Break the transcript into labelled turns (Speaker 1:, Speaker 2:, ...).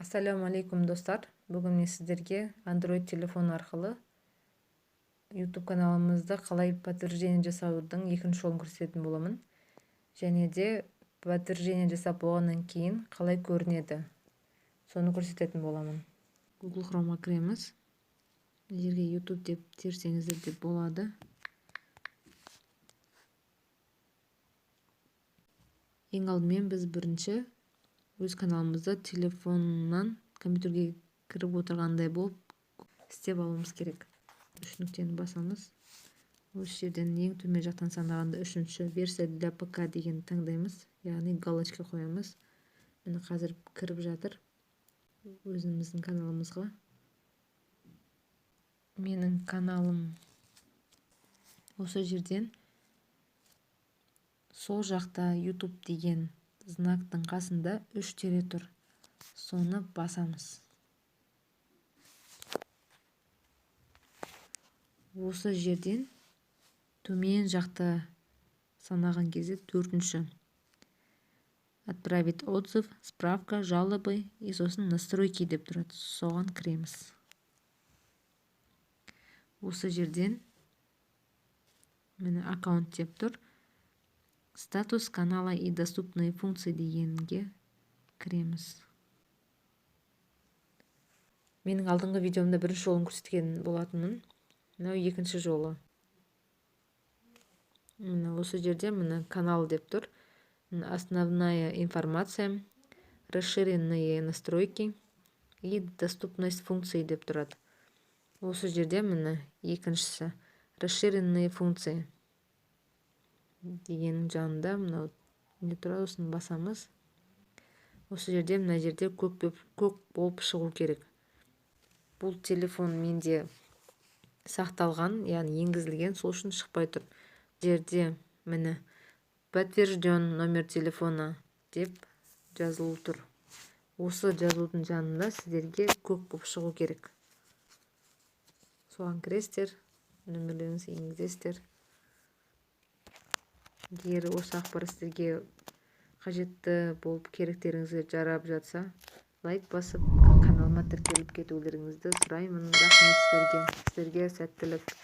Speaker 1: Ассаламу алейкум достар. Бүгін мен сіздерге Android телефон арқылы YouTube каналымызда қалай подтверждение жасаудың екінші жолын көрсететін боламын. Және де подтверждение жасап болғаннан кейін қалай көрінеді, соны көрсететін боламын. Google Chrome'a кіреміз. Жерге YouTube деп терсеңіздер деп болады. Ең алдымен біз бірінші өз каналымызды телефоннан компьютерге кіріп отырғандай болып істеп алуымыз керек. Үш нүктені басамыз. Осы жерден ең төмен жақтан санағанда үшінші версия для ПК деген таңдаймыз. Яғни галочка қоямыз. Міне қазір кіріп жатыр өзіміздің каналымызға. Менің каналым осы жерден сол жақта YouTube деген знактың қасында 3 тере тұр. Соны басамыз. Осы жерден төмен жақта санаған кезде 4-ші. Отправить отзыв, справка, жалобы и сосын настройки деп тұрады. Соған кіреміз. Осы жерден мені аккаунт деп тұр. Статус канала и доступные функции дегенге кіреміз. Менің алдыңғы видеомда бірінші жолын көрсеткен болатынмын. Мынау екінші жолы. Міне осы жерде міне канал деп тұр. Основная информация, расширенные настройки и доступность функций деп тұрады. Осы жерде міне екіншісі расширенные функции дегеннің жанында мынау не тұрады, осыны басамыз. Осы жерде мына жерде көк болып шығу керек. Бұл телефон менде сақталған, яғни енгізілген, сол үшін шықпай тұр. Жерде міне подтвержден номер телефона деп жазылу тұр. Осы жазудың жанында сіздерге көк болып шығу керек. Соған кіресіздер, нөмірлеріңізді енгізесіздер. Егер осы ақпарат сіздерге қажетті болып керектеріңізге жарап жатса, лайк басып, каналыма тіркеліп кетулеріңізді сұраймын. Рахмет сіздерге. Сіздерге сәттілік.